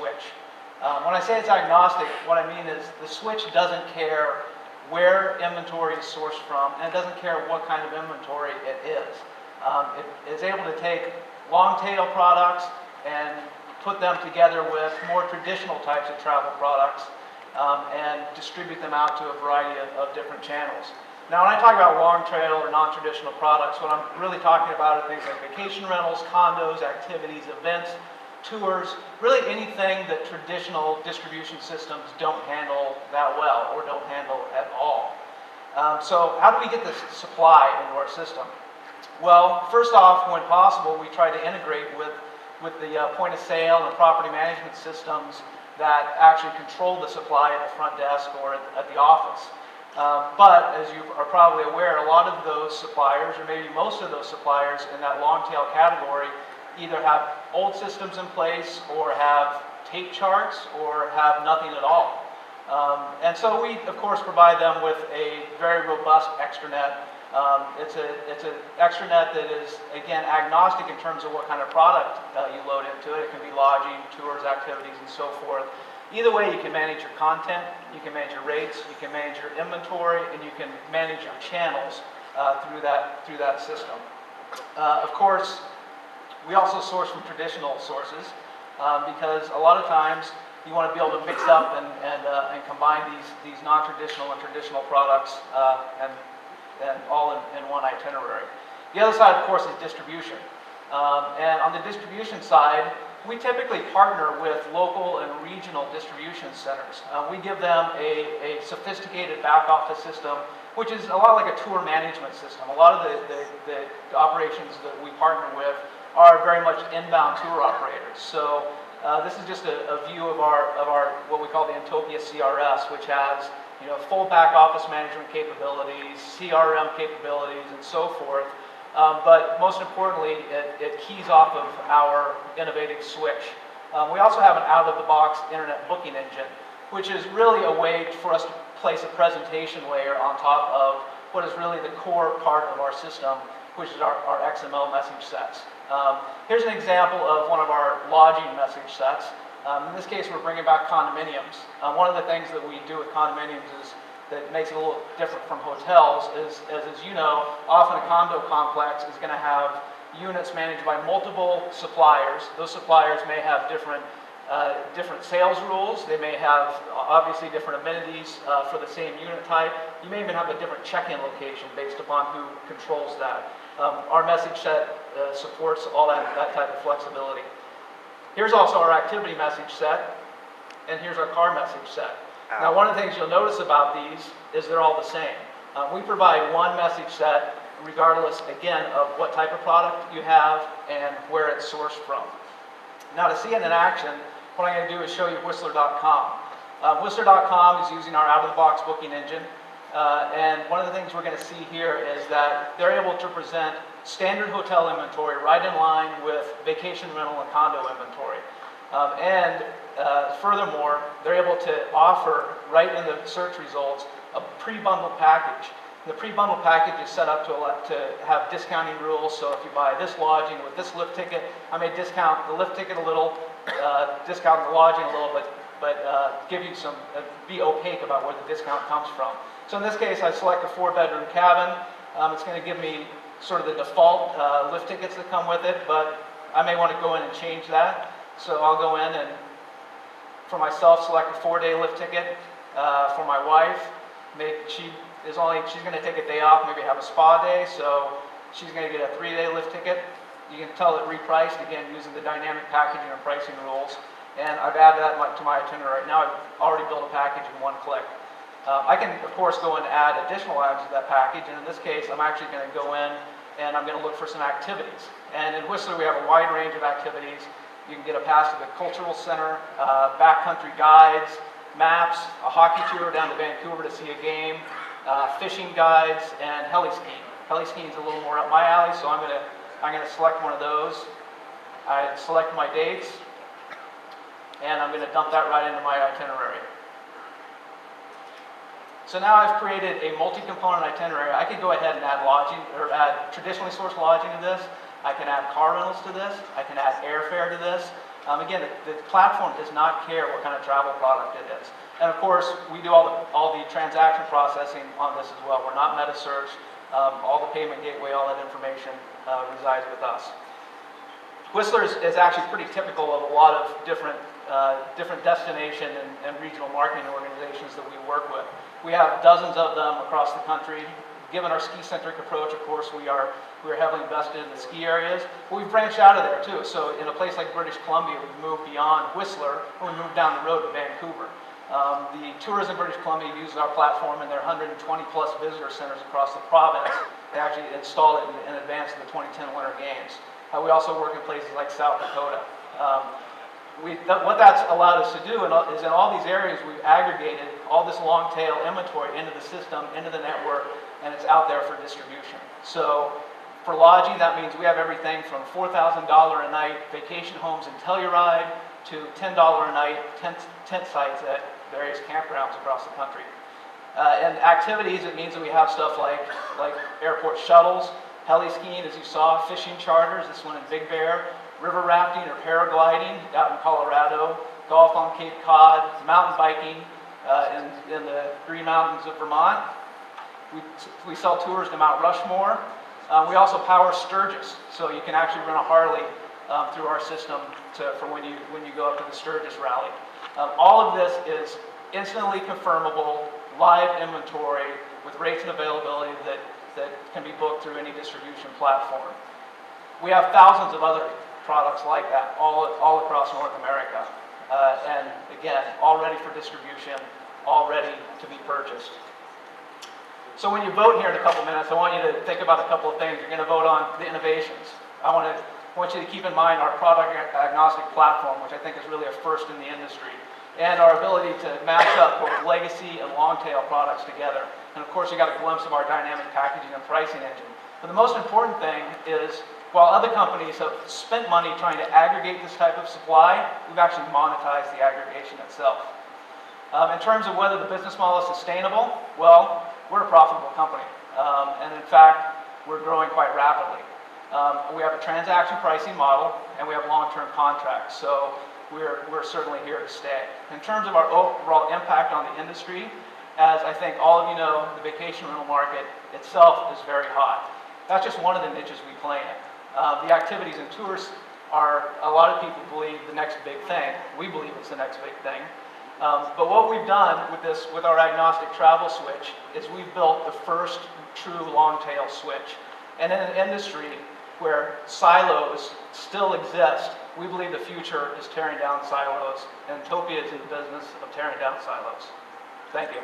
switch. When I say it's agnostic, what I mean is the switch doesn't care where inventory is sourced from, and it doesn't care what kind of inventory it is. It is able to take long tail products and put them together with more traditional types of travel products and distribute them out to a variety of different channels. Now, when I talk about long trail or non-traditional products, what I'm really talking about are things like vacation rentals, condos, activities, events, tours, really anything that traditional distribution systems don't handle that well or don't handle at all. So how do we get this supply into our system? Well, first off, when possible, we try to integrate with the point of sale and property management systems that actually control the supply at the front desk or at the office. But as you are probably aware, a lot of those suppliers, or maybe most of those suppliers in that long tail category, either have old systems in place or have tape charts or have nothing at all. And so we, of course, provide them with a very robust extranet. It's an extranet that is, again, agnostic in terms of what kind of product you load into it. It can be lodging, tours, activities, and so forth. Either way, you can manage your content, you can manage your rates, you can manage your inventory, and you can manage your channels through that system. Of course, we also source from traditional sources because a lot of times you want to be able to mix up and combine these non-traditional and traditional products and all in one itinerary. The other side, of course, is distribution. And on the distribution side, we typically partner with local and regional distribution centers. We give them a sophisticated back office system, which is a lot like a tour management system. A lot of the operations that we partner with are very much inbound tour operators. So this is just a view of our what we call the Inntopia CRS, which has full back office management capabilities, CRM capabilities, and so forth. But most importantly, it keys off of our innovative switch. We also have an out-of-the-box internet booking engine, which is really a way for us to place a presentation layer on top of what is really the core part of our system, which is our XML message sets. Here's an example of one of our lodging message sets. In this case, we're bringing back condominiums. One of the things that we do with condominiums is that makes it a little different from hotels is, as you know, often a condo complex is going to have units managed by multiple suppliers. Those suppliers may have different sales rules. They may have obviously different amenities for the same unit type. You may even have a different check-in location based upon who controls that. Our message set supports all that type of flexibility. Here's also our activity message set, and here's our car message set. Now, one of the things you'll notice about these is they're all the same. We provide one message set regardless, again, of what type of product you have and where it's sourced from. Now, to see it in action, what I'm going to do is show you Whistler.com. Whistler.com is using our out-of-the-box booking engine. And one of the things we're going to see here is that they're able to present standard hotel inventory right in line with vacation rental and condo inventory. Furthermore, they're able to offer, right in the search results, a pre-bundled package. The pre-bundled package is set up to have discounting rules, so if you buy this lodging with this lift ticket, I may discount the lift ticket a little, discount the lodging a little, but give you some, be opaque about where the discount comes from. So in this case, I select a 4-bedroom cabin. It's going to give me sort of the default lift tickets that come with it, but I may want to go in and change that. So I'll go in and, for myself, select a 4-day lift ticket. For my wife, she's going to take a day off, maybe have a spa day, so she's going to get a 3-day lift ticket. You can tell it repriced, again, using the dynamic packaging and pricing rules. And I've added that to my itinerary. Now I've already built a package in one click. I can, of course, go and add additional items to that package, and in this case, I'm actually going to go in and I'm going to look for some activities. And in Whistler, we have a wide range of activities. You can get a pass to the Cultural Center, backcountry guides, maps, a hockey tour down to Vancouver to see a game, fishing guides, and heli skiing. Heli skiing is a little more up my alley, so I'm going to select one of those. I select my dates, and I'm going to dump that right into my itinerary. So now I've created a multi-component itinerary. I can go ahead and add lodging, or add traditionally sourced lodging to this. I can add car rentals to this. I can add airfare to this. Again, the platform does not care what kind of travel product it is. And of course, we do all the transaction processing on this as well. We're not meta-search. All the payment gateway, all that information resides with us. Whistler is actually pretty typical of a lot of different destination and regional marketing organizations that we work with. We have dozens of them across the country. Given our ski-centric approach, of course, we are heavily invested in the ski areas, but we've branched out of there too. So in a place like British Columbia, we've moved beyond Whistler, and we moved down the road to Vancouver. The Tourism British Columbia uses our platform in their 120 plus visitor centers across the province. They actually installed it in advance of the 2010 Winter Games. We also work in places like South Dakota. What that's allowed us to do is in all these areas, we've aggregated all this long tail inventory into the system, into the network, and it's out there for distribution. So for lodging, that means we have everything from $4,000 a night vacation homes in Telluride to $10 a night tent sites at various campgrounds across the country. And activities, it means that we have stuff like airport shuttles, heli skiing, as you saw, fishing charters, this one in Big Bear, river rafting or paragliding out in Colorado, golf on Cape Cod, mountain biking in the Green Mountains of Vermont. We sell tours to Mount Rushmore. We also power Sturgis, so you can actually rent a Harley through our system for when you go up to the Sturgis rally. All of this is instantly confirmable, live inventory with rates and availability that can be booked through any distribution platform. We have thousands of other products like that all across North America. And again, all ready for distribution, all ready to be purchased. So when you vote here in a couple minutes, I want you to think about a couple of things. You're going to vote on the innovations. I want you to keep in mind our product agnostic platform, which I think is really a first in the industry, and our ability to match up both legacy and long tail products together. And of course, you got a glimpse of our dynamic packaging and pricing engine. But the most important thing is, while other companies have spent money trying to aggregate this type of supply, we've actually monetized the aggregation itself. In terms of whether the business model is sustainable, well, we're a profitable company. And in fact, we're growing quite rapidly. We have a transaction pricing model, and we have long-term contracts. So we're certainly here to stay. In terms of our overall impact on the industry, as I think all of you know, the vacation rental market itself is very hot. That's just one of the niches we play in. The activities and tours are, a lot of people believe, the next big thing. We believe it's the next big thing. But what we've done with our agnostic travel switch is we've built the first true long tail switch. And in an industry where silos still exist, we believe the future is tearing down silos, and Inntopia is in the business of tearing down silos. Thank you.